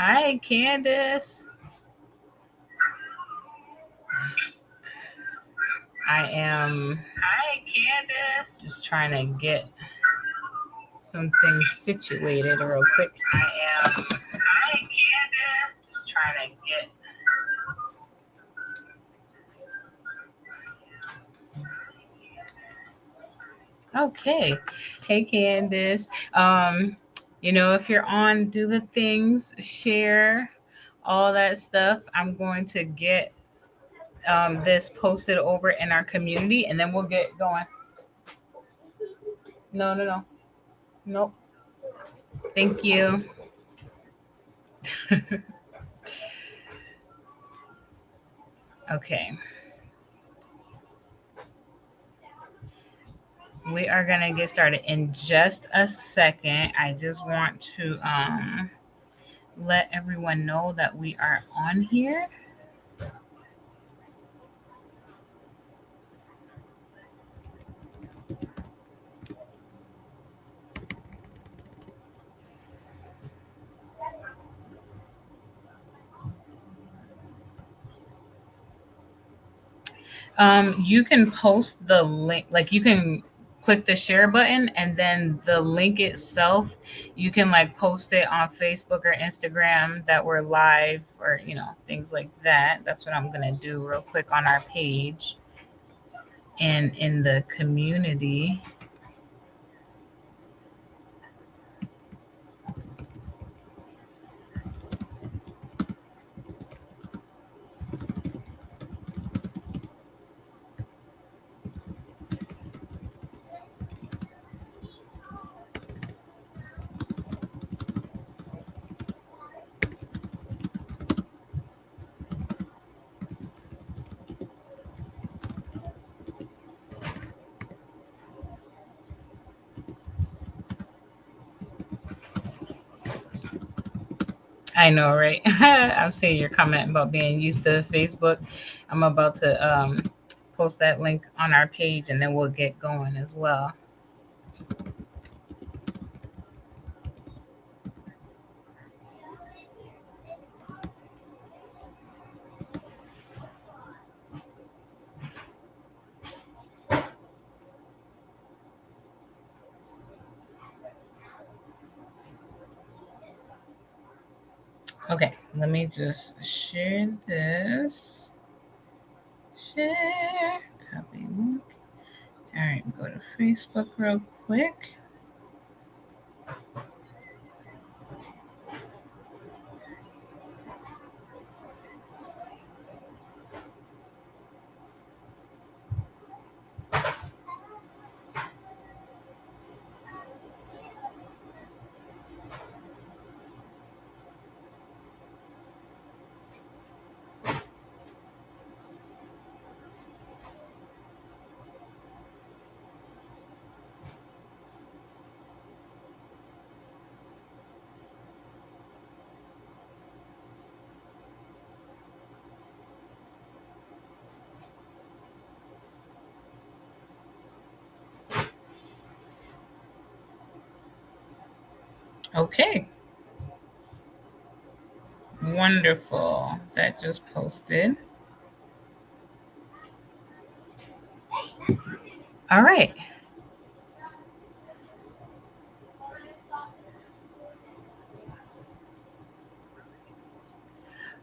Hi, Candace. I am Hi, Candace. just trying to get some things situated real quick. Hi, Candace. Just trying to get. Okay. Hey, Candace. If you're on Do the Things, share all that stuff. I'm going to get this posted over in our community and then we'll get going. No. Nope. Thank you. Okay. We are going to get started in just a second. I just want to let everyone know that we are on here. You can post the link, like you can click the share button and then the link itself, you can like post it on Facebook or Instagram that we're live or, things like that. That's what I'm going to do real quick on our page and in the community. I know, right? I'm seeing your comment about being used to Facebook. I'm about to post that link on our page and then we'll get going as well. Okay, let me just share this. Share, copy link. All right, go to Facebook real quick. Okay. Wonderful. That just posted. All right.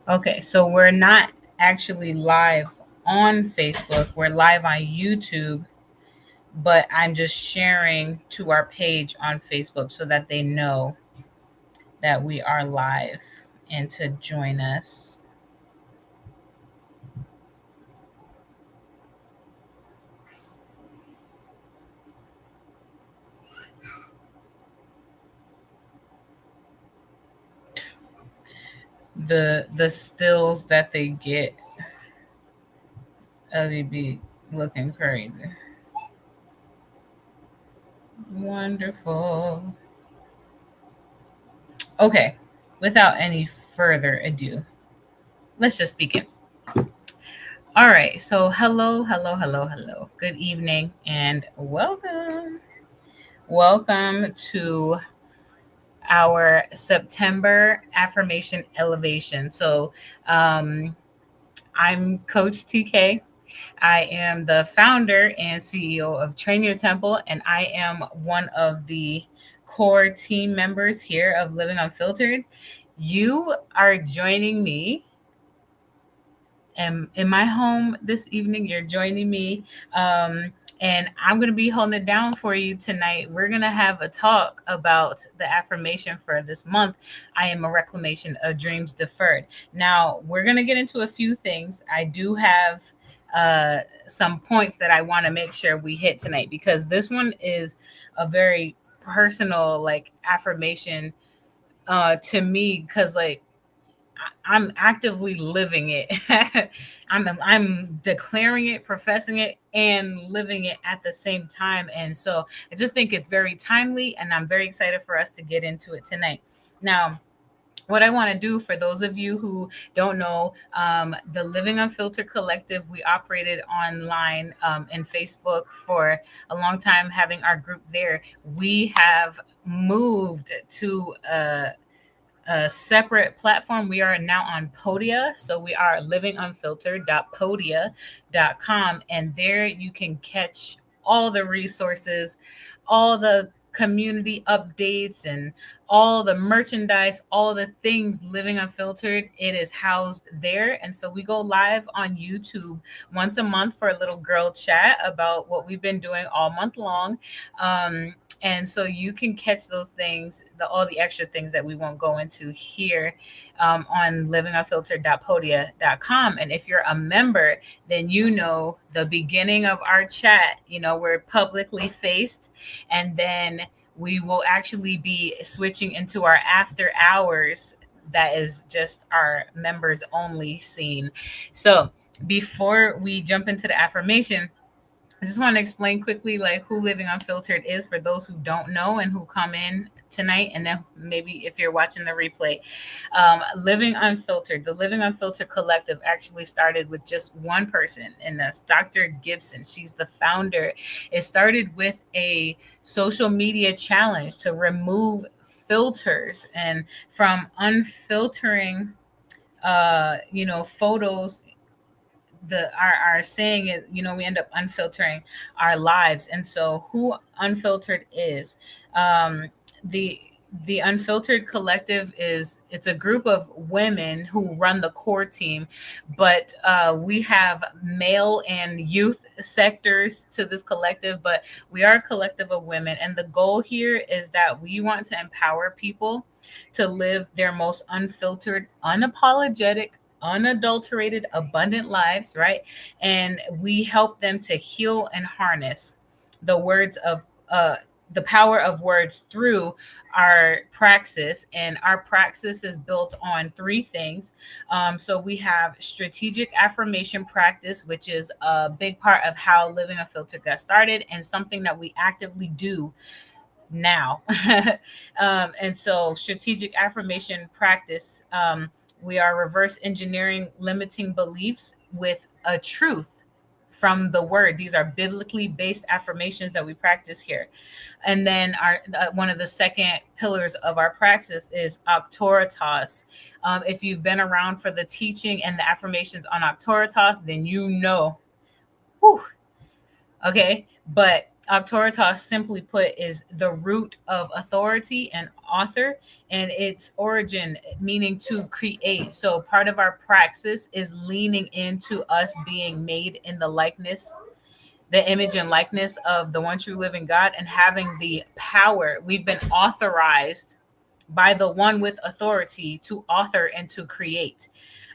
Okay, so we're not actually live on Facebook. We're live on YouTube, but I'm just sharing to our page on Facebook so that they know that we are live and to join us. The stills that they get, they be looking crazy. Wonderful. Okay, without any further ado, let's just begin. All right, so hello. Good evening and welcome. Welcome to our September Affirmation Elevation. So I'm Coach TK. I am the founder and CEO of Train Your Temple, and I am one of the core team members here of Living Unfiltered. You are joining me in my home this evening. You're joining me. And I'm going to be holding it down for you tonight. We're going to have a talk about the affirmation for this month. I am a reclamation of dreams deferred. Now, we're going to get into a few things. I do have some points that I want to make sure we hit tonight, because this one is a very personal like affirmation to me, because like I'm actively living it. I'm declaring it, professing it, and living it at the same time. And so I just think it's very timely, and I'm very excited for us to get into it tonight. Now, what I want to do for those of you who don't know, the Living Unfiltered Collective, we operated online in Facebook for a long time, having our group there. We have moved to a separate platform. We are now on Podia. So we are livingunfiltered.podia.com. And there you can catch all the resources, all the community updates, and all the merchandise, all the things Living Unfiltered. It is housed there. And so we go live on YouTube once a month for a little girl chat about what we've been doing all month long. And so you can catch those things, all the extra things that we won't go into here on livingunfiltered.podia.com. And if you're a member, then you know the beginning of our chat, we're publicly faced. And then we will actually be switching into our after hours. That is just our members only scene. So before we jump into the affirmation, I just want to explain quickly like who Living Unfiltered is for those who don't know and who come in tonight, and then maybe if you're watching the replay. Living Unfiltered, the Living Unfiltered Collective actually started with just one person, and that's Dr. Gibson. She's the founder. It started with a social media challenge to remove filters and from unfiltering photos. Our saying is, we end up unfiltering our lives. And so who Unfiltered is, the the Unfiltered Collective it's a group of women who run the core team, but we have male and youth sectors to this collective, but we are a collective of women. And the goal here is that we want to empower people to live their most unfiltered, unapologetic, unadulterated, abundant lives, right? And we help them to heal and harness the words of the power of words through our praxis. And our praxis is built on three things. So we have strategic affirmation practice, which is a big part of how Living Unfiltered got started, and something that we actively do now. And so strategic affirmation practice, we are reverse engineering limiting beliefs with a truth from the word. These are biblically based affirmations that we practice here. And then our one of the second pillars of our practice is Octoritas. If you've been around for the teaching and the affirmations on Octoritas, then you know. Whew, okay, but auctoritas, simply put, is the root of authority and author, and its origin meaning to create. So part of our praxis is leaning into us being made in the image and likeness of the one true living God, and having the power. We've been authorized by the one with authority to author and to create.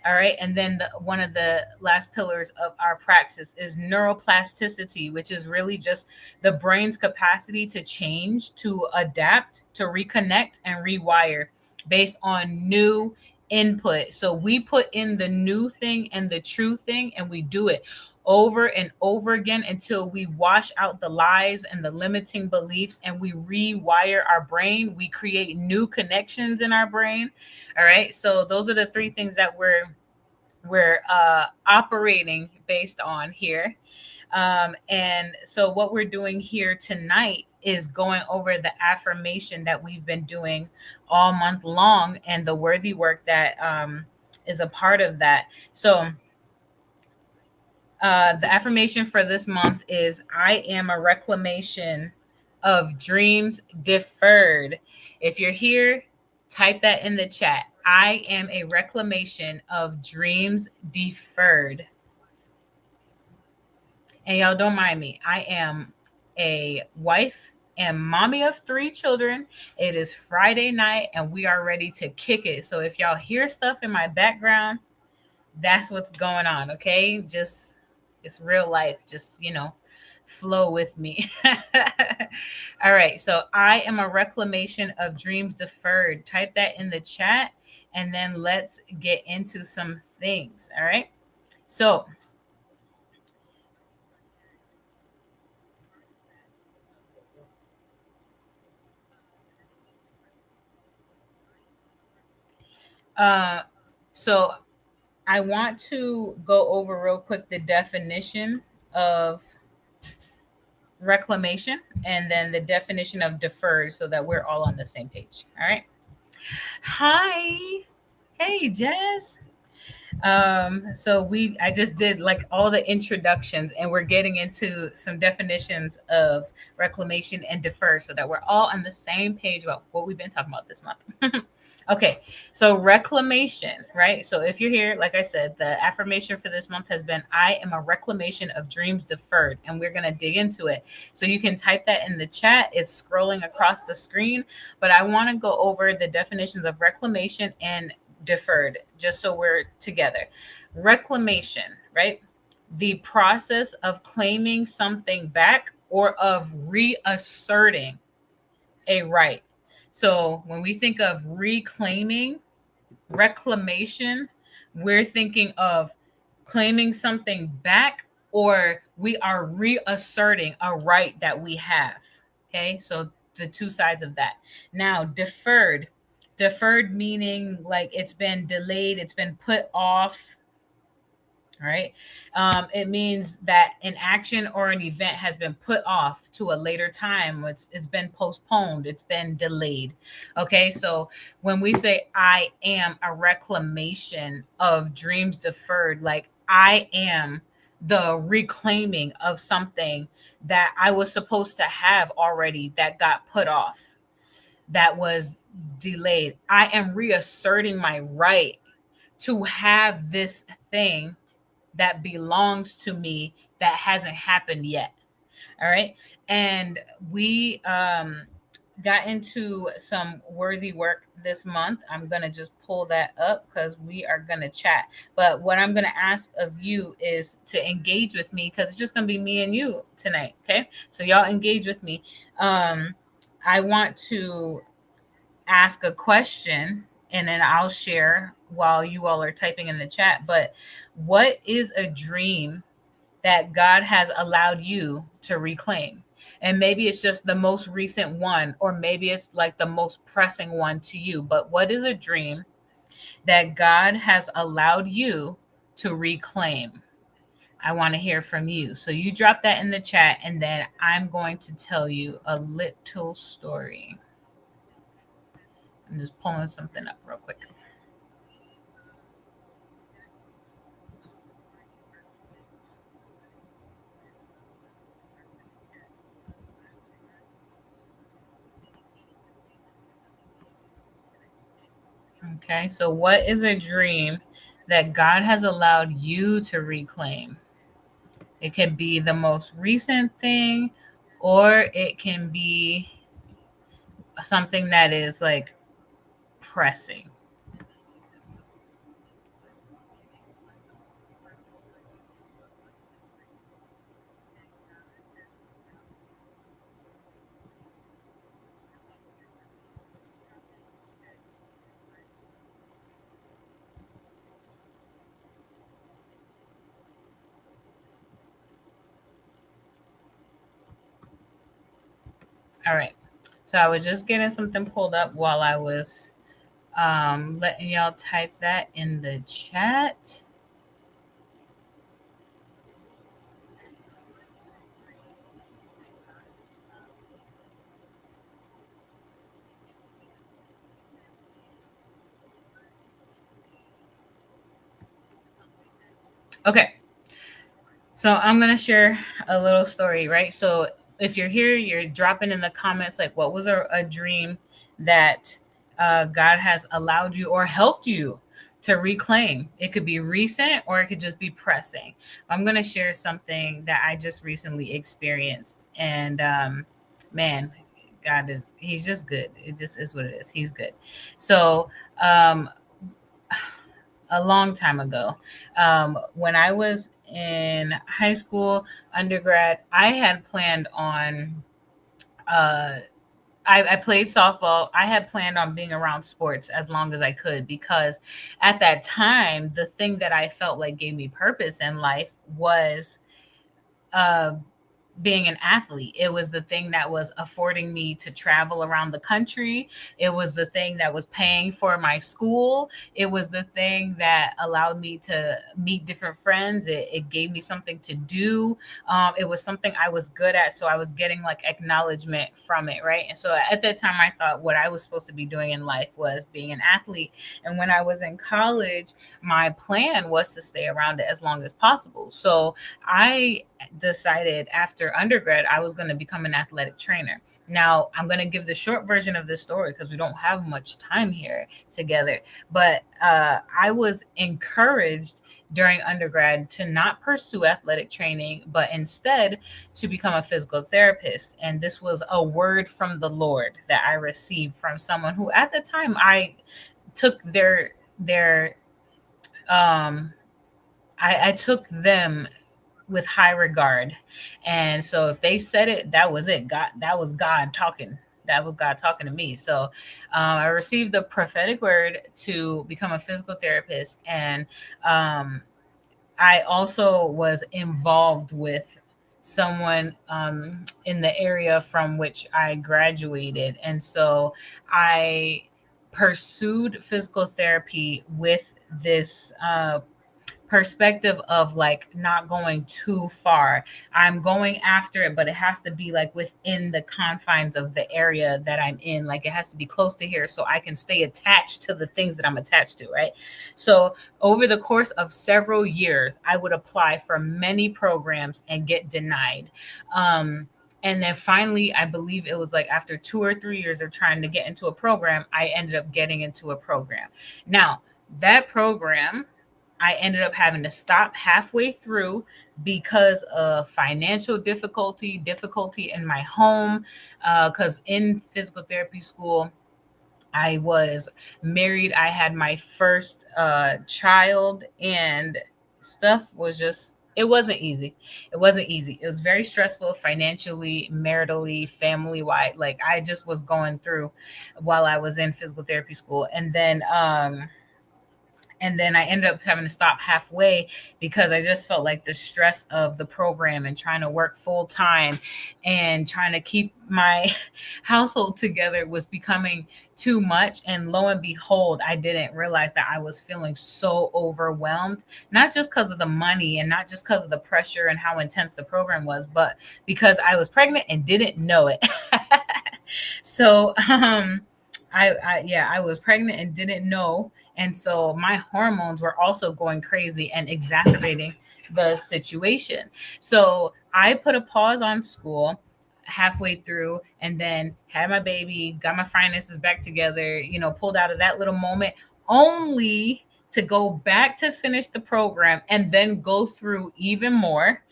All right. And then one of the last pillars of our praxis is neuroplasticity, which is really just the brain's capacity to change, to adapt, to reconnect, and rewire based on new input. So we put in the new thing and the true thing, and we do it over and over again until we wash out the lies and the limiting beliefs, and we rewire our brain. We create new connections in our brain. All right. So those are the three things that we're operating based on here. And so what we're doing here tonight is going over the affirmation that we've been doing all month long and the worthy work that is a part of that. So the affirmation for this month is I am a reclamation of dreams deferred. If you're here, type that in the chat. I am a reclamation of dreams deferred. And y'all don't mind me. I am a wife and mommy of 3 children. It is Friday night and we are ready to kick it. So if y'all hear stuff in my background, that's what's going on. Okay. Just, it's real life. Just, flow with me. All right. So I am a reclamation of dreams deferred. Type that in the chat and then let's get into some things. All right. So, uh, so I want to go over real quick the definition of reclamation and then the definition of deferred so that we're all on the same page. All right. Hi. Hey, Jess. So I just did like all the introductions and we're getting into some definitions of reclamation and defer so that we're all on the same page about what we've been talking about this month. Okay, so reclamation, right? So if you're here, like I said, the affirmation for this month has been I am a reclamation of dreams deferred, and we're going to dig into it. So you can type that in the chat. It's scrolling across the screen, but I want to go over the definitions of reclamation and deferred just so we're together. Reclamation, right? The process of claiming something back or of reasserting a right. So when we think of reclaiming, reclamation, we're thinking of claiming something back or we are reasserting a right that we have. Okay, so the two sides of that. Now, deferred. Deferred meaning like it's been delayed, it's been put off, right? It means that an action or an event has been put off to a later time. It's been postponed. It's been delayed. Okay, so when we say I am a reclamation of dreams deferred, like I am the reclaiming of something that I was supposed to have already that got put off, that was delayed. I am reasserting my right to have this thing that belongs to me that hasn't happened yet. All right. And we got into some worthy work this month. I'm going to just pull that up because we are going to chat. But what I'm going to ask of you is to engage with me because it's just going to be me and you tonight. Okay. So y'all engage with me. I want to ask a question and then I'll share while you all are typing in the chat. But what is a dream that God has allowed you to reclaim? And maybe it's just the most recent one, or maybe it's like the most pressing one to you. But what is a dream that God has allowed you to reclaim? I want to hear from you. So you drop that in the chat, and then I'm going to tell you a little story. I'm just pulling something up real quick. Okay, so what is a dream that God has allowed you to reclaim? It can be the most recent thing, or it can be something that is like pressing. All right. So I was just getting something pulled up while I was letting y'all type that in the chat. Okay. So I'm gonna share a little story, right? So if you're here, you're dropping in the comments like, what was a dream that God has allowed you or helped you to reclaim? It could be recent or it could just be pressing. I'm gonna share something that I just recently experienced, and man, He's just good. It just is what it is. He's good. So um, a long time ago. When I was in high school, undergrad, I had planned on. Uh, I played softball. I had planned on being around sports as long as I could because at that time, the thing that I felt like gave me purpose in life was uh, being an athlete. It was the thing that was affording me to travel around the country. It was the thing that was paying for my school. It was the thing that allowed me to meet different friends. It gave me something to do. It was something I was good at. So I was getting like acknowledgement from it, right? And so at that time, I thought what I was supposed to be doing in life was being an athlete. And when I was in college, my plan was to stay around it as long as possible. So I decided after undergrad I was going to become an athletic trainer. Now, I'm going to give the short version of this story because we don't have much time here together. But I was encouraged during undergrad to not pursue athletic training, but instead to become a physical therapist. And this was a word from the Lord that I received from someone who, at the time, I took their um, I took them with high regard. And so if they said it, that was it. God, that was God talking. That was God talking to me. So I received the prophetic word to become a physical therapist. And um, I also was involved with someone in the area from which I graduated. And so I pursued physical therapy with this perspective of like not going too far. I'm going after it, but it has to be like within the confines of the area that I'm in. Like it has to be close to here so I can stay attached to the things that I'm attached to, right? So over the course of several years, I would apply for many programs and get denied. And then finally, I believe it was like after 2 or 3 years of trying to get into a program, I ended up getting into a program. Now, that program I ended up having to stop halfway through because of financial difficulty in my home. Because in physical therapy school, I was married. I had my first child, and stuff was just, it wasn't easy. It wasn't easy. It was very stressful financially, maritally, family wide. Like I just was going through while I was in physical therapy school. And then I ended up having to stop halfway because I just felt like the stress of the program and trying to work full time and trying to keep my household together was becoming too much. And lo and behold, I didn't realize that I was feeling so overwhelmed, not just because of the money and not just because of the pressure and how intense the program was, but because I was pregnant and didn't know it. So, yeah, I was pregnant and didn't know, and so my hormones were also going crazy and exacerbating the situation. So I put a pause on school halfway through and then had my baby, got my finances back together, pulled out of that little moment, only to go back to finish the program and then go through even more.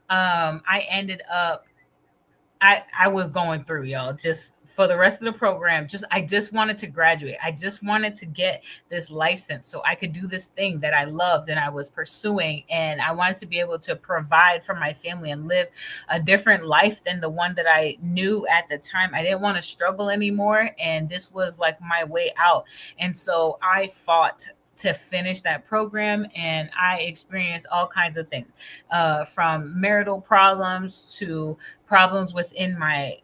I ended up I was going through, y'all, just for the rest of the program. I just wanted to graduate. I just wanted to get this license so I could do this thing that I loved and I was pursuing, and I wanted to be able to provide for my family and live a different life than the one that I knew at the time. I didn't want to struggle anymore, and this was like my way out. And so I fought to finish that program, and I experienced all kinds of things, from marital problems to problems within my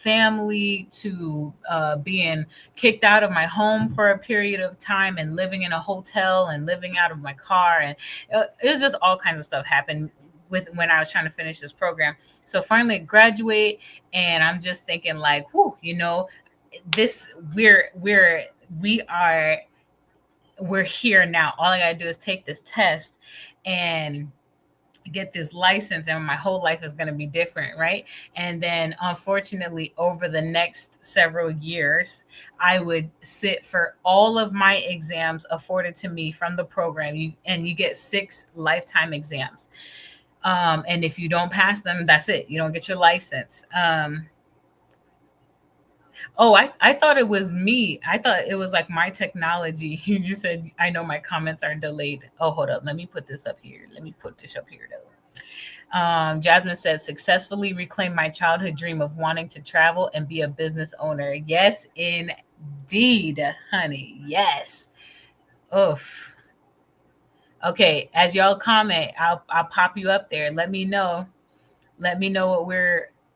family to being kicked out of my home for a period of time and living in a hotel and living out of my car. And it was just all kinds of stuff happened with when I was trying to finish this program. So finally graduate, and I'm just thinking like, whoo, this we are we're here now. All I gotta do is take this test and get this license, and my whole life is going to be different, right? And then unfortunately, over the next several years, I would sit for all of my exams afforded to me from the program. You get 6 lifetime exams, and if you don't pass them, that's it, you don't get your license. Oh, I thought it was me. I thought it was like my technology. You said, I know my comments are delayed. Oh, hold up. Let me put this up here. Let me put this up here, though. Jasmine said, successfully reclaim my childhood dream of wanting to travel and be a business owner. Yes, indeed, honey. Yes. Oof. Okay. As y'all comment, I'll pop you up there. Let me know. Let me know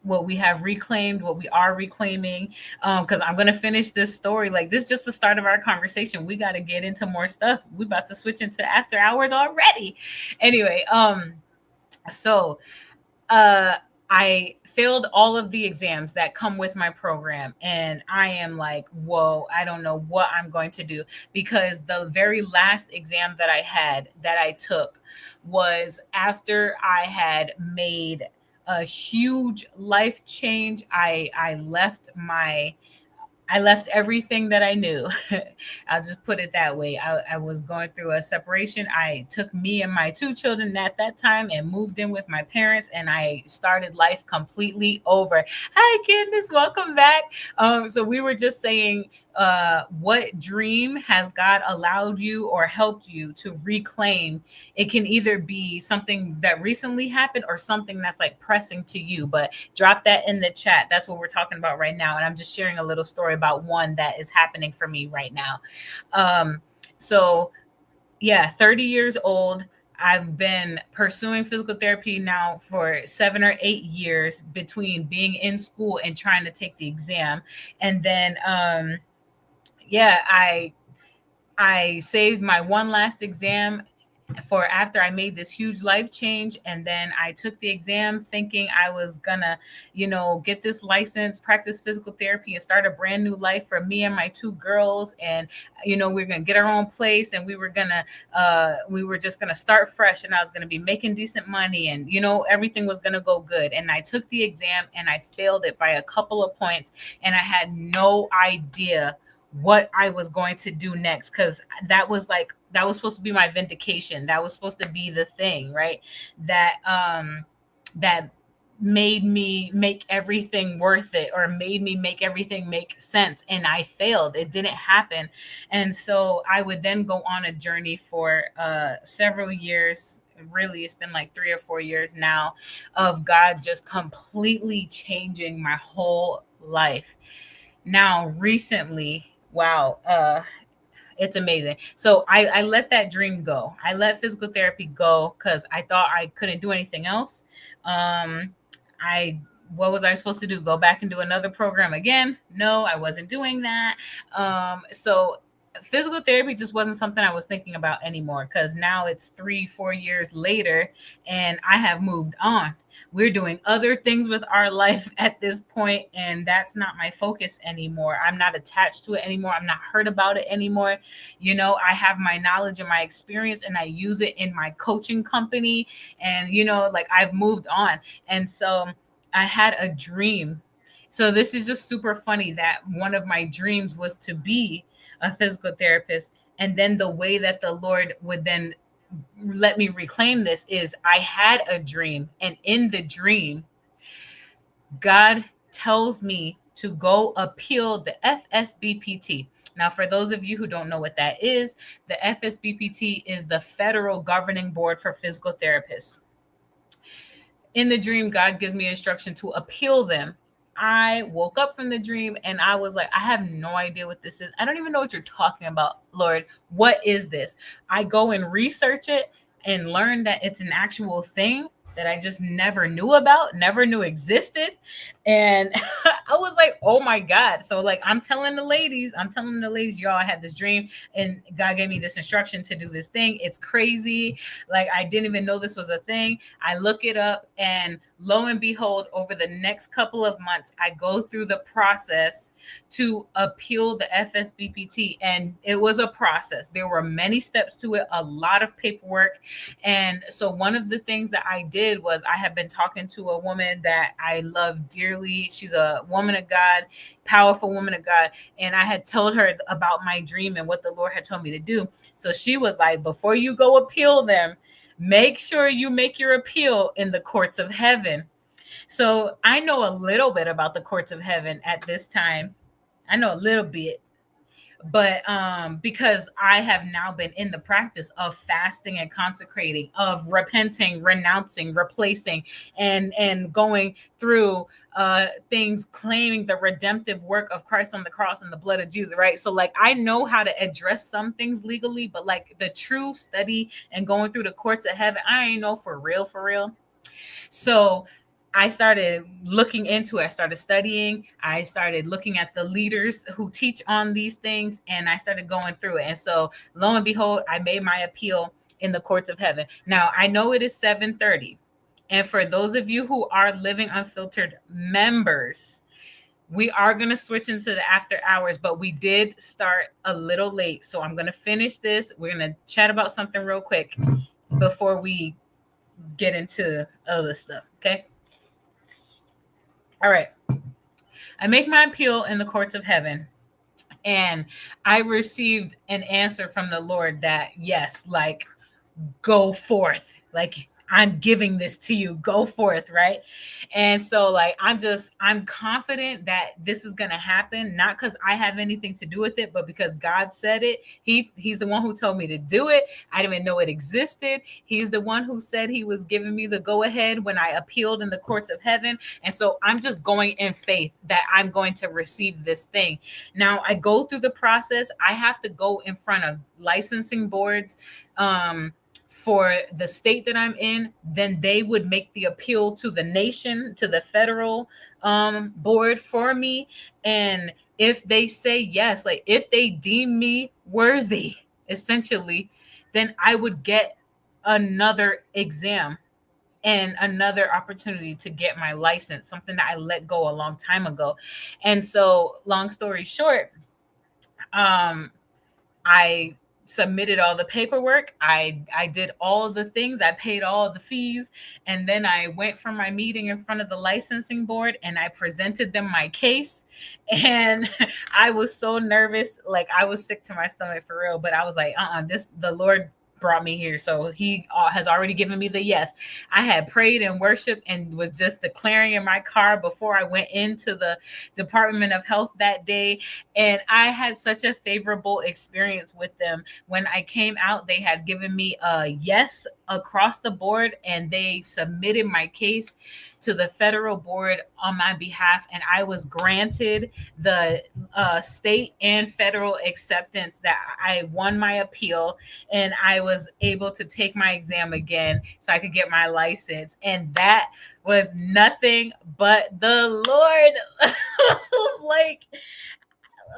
what we have reclaimed, what we are reclaiming. Because I'm gonna finish this story. Like, this is just the start of our conversation. We got to get into more stuff. We about to switch into after hours already. Anyway, so uh I failed all of the exams that come with my program, and I am like, whoa, I don't know what I'm going to do, because the very last exam that I had, that I took, was after I had made a huge life change. I left everything that I knew. I'll just put it that way. I was going through a separation. I took me and my 2 children at that time and moved in with my parents, and I started life completely over. Hi, Candace. Welcome back. So we were just saying, what dream has God allowed you or helped you to reclaim? It can either be something that recently happened or something that's like pressing to you, but drop that in the chat. That's what we're talking about right now. And I'm just sharing a little story about one that is happening for me right now. So yeah, 30 years old. I've been pursuing physical therapy now for 7 or 8 years, between being in school and trying to take the exam. And then yeah, I saved my one last exam for after I made this huge life change. And then I took the exam thinking I was gonna, get this license, practice physical therapy, and start a brand new life for me and my 2 girls. And, we are gonna get our own place, and we were just gonna start fresh, and I was gonna be making decent money, and, everything was gonna go good. And I took the exam and I failed it by a couple of points, and I had no idea what I was going to do next, because that was supposed to be my vindication. That was supposed to be the thing, right? That made me make everything worth it, or made me make everything make sense. And I failed. It didn't happen. And so I would then go on a journey for several years. Really, it's been like 3 or 4 years now, of God just completely changing my whole life. Now, recently, wow, it's amazing. So I let that dream go. I let physical therapy go because I thought I couldn't do anything else. I What was I supposed to do? Go back and do another program again? No, I wasn't doing that. So physical therapy just wasn't something I was thinking about anymore, because now it's 3, 4 years later, and I have moved on. We're doing other things with our life at this point, and that's not my focus anymore. I'm not attached to it anymore. I'm not hurt about it anymore. I have my knowledge and my experience, and I use it in my coaching company, and like, I've moved on. And so I had a dream. So this is just super funny that one of my dreams was to be a physical therapist. And then the way that the Lord would then let me reclaim this is, I had a dream, and in the dream, God tells me to go appeal the FSBPT. Now, for those of you who don't know what that is, the FSBPT is the Federal Governing Board for Physical Therapists. In the dream, God gives me instruction to appeal them. I woke up from the dream and I was like, I have no idea what this is. I don't even know what you're talking about, Lord. What is this? I go and research it and learn that it's an actual thing that I just never knew about, never knew existed. And I was like, oh my God. So, like, I'm telling the ladies, y'all, I had this dream and God gave me this instruction to do this thing. It's crazy. Like, I didn't even know this was a thing. I look it up, and lo and behold, over the next couple of months, I go through the process to appeal the FSBPT. And it was a process. There were many steps to it, a lot of paperwork. And so one of the things that I did was I have been talking to a woman that I love dearly. She's a woman of God, powerful woman of God. And I had told her about my dream and what the Lord had told me to do. So she was like, before you go appeal them, make sure you make your appeal in the courts of heaven. So I know a little bit about the courts of heaven at this time. I know a little bit, but because I have now been in the practice of fasting and consecrating, of repenting, renouncing, replacing, and going through things, claiming the redemptive work of Christ on the cross and the blood of Jesus, right? So like I know how to address some things legally, but like the true study and going through the courts of heaven, I ain't know for real, for real. So I started looking into it. I started studying. I started looking at the leaders who teach on these things, and I started going through it. And so lo and behold, I made my appeal in the courts of heaven. Now I know it is 7:30. And for those of you who are Living Unfiltered members, we are going to switch into the after hours, but we did start a little late. So I'm going to finish this. We're going to chat about something real quick before we get into other stuff. Okay. All right. I make my appeal in the courts of heaven, and I received an answer from the Lord that, yes, like, go forth. Like, I'm giving this to you. Go forth, right? And so like I'm confident that this is gonna happen, not because I have anything to do with it, but because God said it. He's the one who told me to do it. I didn't even know it existed. He's the one who said he was giving me the go-ahead when I appealed in the courts of heaven. And so I'm just going in faith that I'm going to receive this thing. Now I go through the process. I have to go in front of licensing boards. For the state that I'm in, then they would make the appeal to the nation, to the federal board for me. And if they say yes, like if they deem me worthy, essentially, then I would get another exam and another opportunity to get my license, something that I let go a long time ago. And so, long story short, I submitted all the paperwork. I did all the things. I paid all the fees. And then I went for my meeting in front of the licensing board and I presented them my case. And I was so nervous. Like I was sick to my stomach for real. But I was like, the Lord brought me here. So he has already given me the yes. I had prayed and worshiped and was just declaring in my car before I went into the Department of Health that day. And I had such a favorable experience with them. When I came out, they had given me a yes across the board, and they submitted my case to the federal board on my behalf. And I was granted the state and federal acceptance that I won my appeal, and I was able to take my exam again so I could get my license. And that was nothing but the Lord. Like,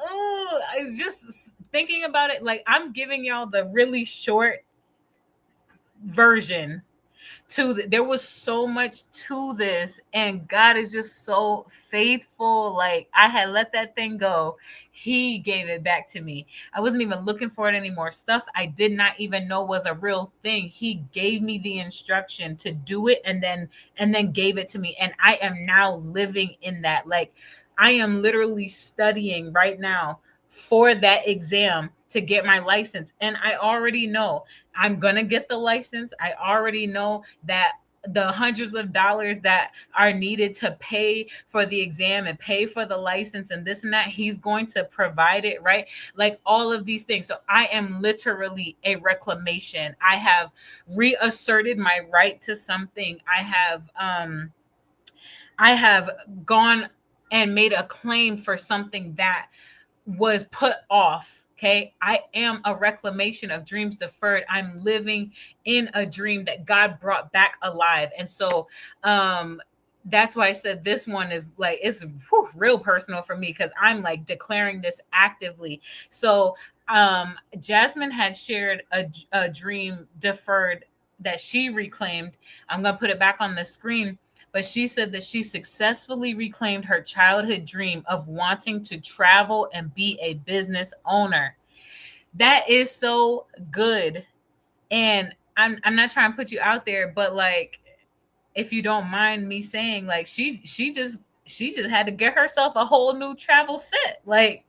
oh, I was just thinking about it. Like, I'm giving y'all the really short version there was so much to this, and God is just so faithful. Like I had let that thing go, he gave it back to me. I wasn't even looking for it anymore. Stuff I did not even know was a real thing, he gave me the instruction to do it, and then gave it to me. And I am now living in that. Like I am literally studying right now for that exam to get my license. And I already know I'm going to get the license. I already know that the hundreds of dollars that are needed to pay for the exam and pay for the license and this and that, he's going to provide it, right? Like all of these things. So I am literally a reclamation. I have reasserted my right to something. I have gone and made a claim for something that was put off. Okay. I am a reclamation of dreams deferred. I'm living in a dream that God brought back alive. And so, that's why I said this one is like, it's real personal for me, because I'm like declaring this actively. So, Jasmine had shared a dream deferred that she reclaimed. I'm going to put it back on the screen. but she said that she successfully reclaimed her childhood dream of wanting to travel and be a business owner. That is so good. And I'm not trying to put you out there, but like, if you don't mind me saying, like, she just had to get herself a whole new travel set. Like,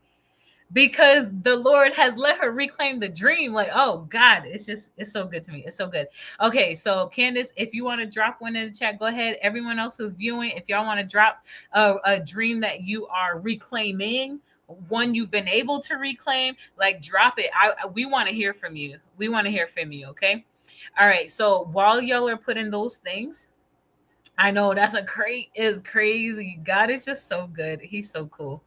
because the Lord has let her reclaim the dream. Like, oh God, it's so good to me. It's so good. Okay, so Candace, if you want to drop one in the chat, go ahead. Everyone else who's viewing, if y'all want to drop a dream that you are reclaiming, one you've been able to reclaim, like, drop it. We want to hear from you. We want to hear from you. Okay. All right. So while y'all are putting those things, I know that's a crate is crazy. God is just so good. He's so cool.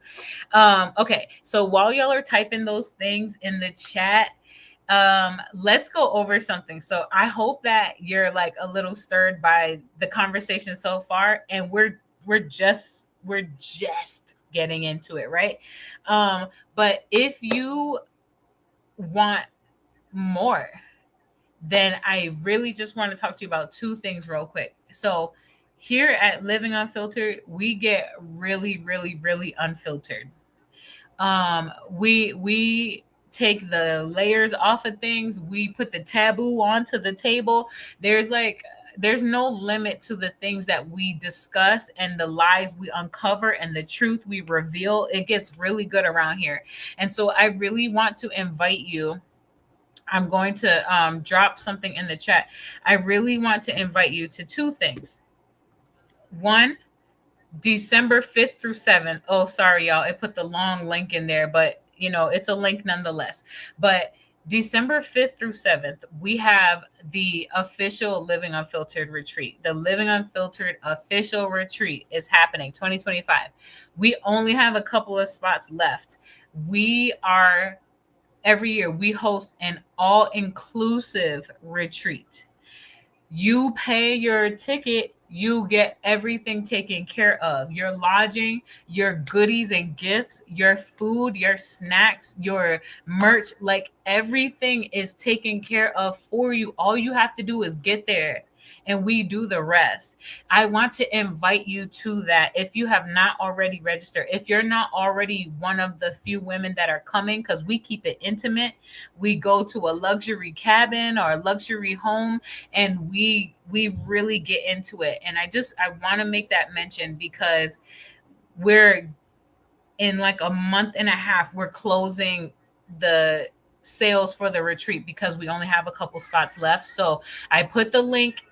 Okay, so while y'all are typing those things in the chat, let's go over something. So I hope that you're like a little stirred by the conversation so far, and we're just getting into it, right? But if you want more, then I really just want to talk to you about two things real quick. So here at Living Unfiltered, we get really, really, really unfiltered. We take the layers off of things. We put the taboo onto the table. There's no limit to the things that we discuss and the lies we uncover and the truth we reveal. It gets really good around here. And so I really want to invite you. I'm going to drop something in the chat. I really want to invite you to two things. One, December 5th through 7th. Oh, sorry, y'all. It put the long link in there, but it's a link nonetheless. But December 5th through 7th, we have the official Living Unfiltered retreat. The Living Unfiltered official retreat is happening 2025. We only have a couple of spots left. We are Every year we host an all-inclusive retreat. You pay your ticket, you get everything taken care of. Your lodging, your goodies and gifts, your food, your snacks, your merch, like everything is taken care of for you. All you have to do is get there and we do the rest. I want to invite you to that. If you have not already registered, if you're not already one of the few women that are coming, because we keep it intimate, we go to a luxury cabin or a luxury home, and we really get into it. And I want to make that mention because we're in like a month and a half, we're closing the sales for the retreat because we only have a couple spots left. So I put the link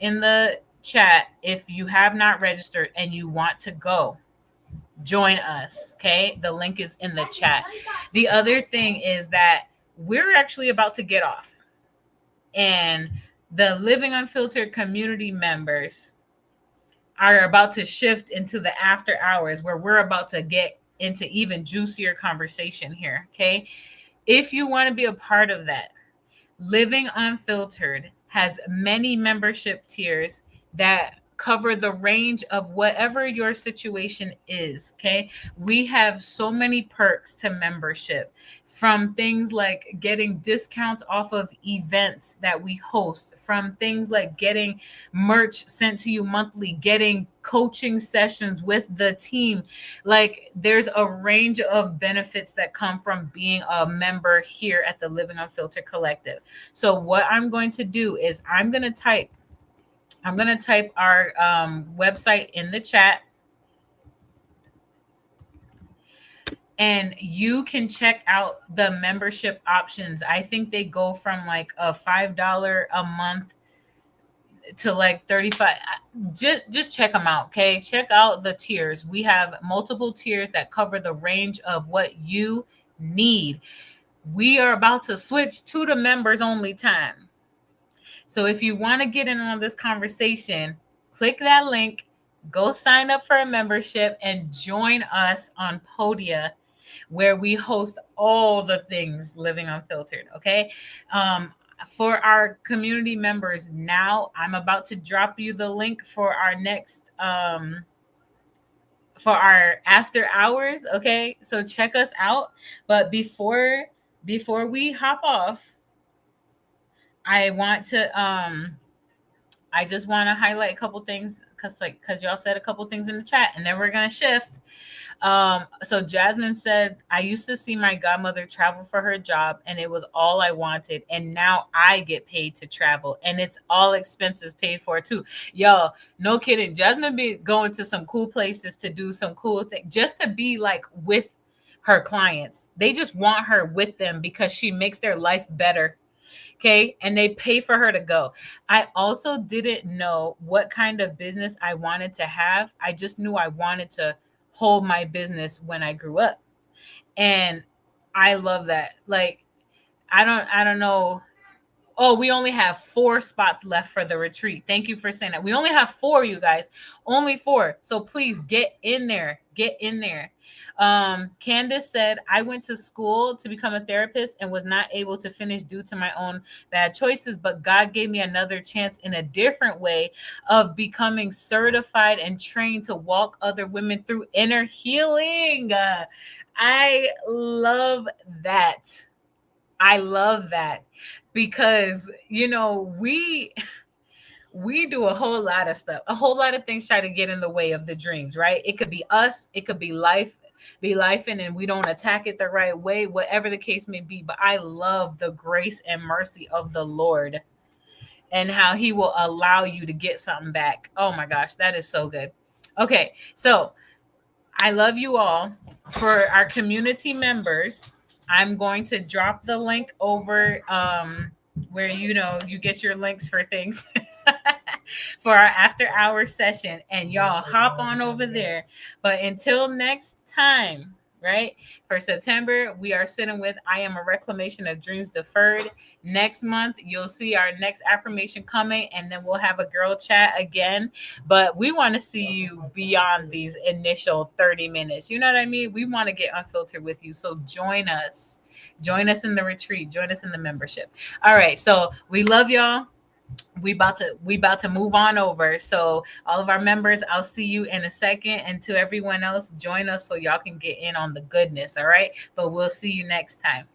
in the chat. If you have not registered and you want to go, join us. Okay, the link is in the chat. The other thing is that we're actually about to get off, and the Living Unfiltered community members are about to shift into the after hours where we're about to get into even juicier conversation here. Okay. If you want to be a part of that, Living Unfiltered has many membership tiers that cover the range of whatever your situation is. Okay. We have so many perks to membership, from things like getting discounts off of events that we host, from things like getting merch sent to you monthly, getting coaching sessions with the team. Like, there's a range of benefits that come from being a member here at the Living Unfiltered Collective. So what I'm going to do is I'm going to type our website in the chat, and you can check out the membership options. I think they go from like a $5 a month to like 35. Just check them out. Okay. Check out the tiers. We have multiple tiers that cover the range of what you need. We are about to switch to the members only time. So if you want to get in on this conversation, click that link, go sign up for a membership, and join us on Podia, where we host all the things Living Unfiltered. Okay. For our community members, now I'm about to drop you the link for our next for our after hours. Okay. So check us out. But before we hop off, I want to I just want to highlight a couple things because y'all said a couple things in the chat, and then we're gonna shift. So Jasmine said, I used to see my godmother travel for her job, and it was all I wanted. And now I get paid to travel, and it's all expenses paid for too. Yo, no kidding. Jasmine be going to some cool places to do some cool things, just to be like with her clients. They just want her with them because she makes their life better. Okay. And they pay for her to go. I also didn't know what kind of business I wanted to have. I just knew I wanted to hold my business when I grew up. And I love that. Like, I don't know. Oh, we only have 4 spots left for the retreat. Thank you for saying that. We only have 4, you guys. Only 4. So please get in there. Get in there. Candace said, I went to school to become a therapist and was not able to finish due to my own bad choices, but God gave me another chance in a different way of becoming certified and trained to walk other women through inner healing. I love that. I love that because we do a whole lot of stuff. A whole lot of things try to get in the way of the dreams, right? It could be us, it could be life, be life and we don't attack it the right way, whatever the case may be. But I love the grace and mercy of the Lord and how he will allow you to get something back. Oh my gosh, that is so good. Okay, so I love you all. For our community members, I'm going to drop the link over where you get your links for things for our after hours session, and y'all hop on over there. But until next time, right? For September, we are sitting with I am a reclamation of dreams deferred. Next month, you'll see our next affirmation coming, and then we'll have a girl chat again. But we want to see you beyond these initial 30 minutes. You know what I mean? We want to get unfiltered with you. So join us. Join us in the retreat. Join us in the membership. All right. So we love y'all. We about to move on over. So all of our members, I'll see you in a second. And to everyone else, join us so y'all can get in on the goodness. All right. But we'll see you next time.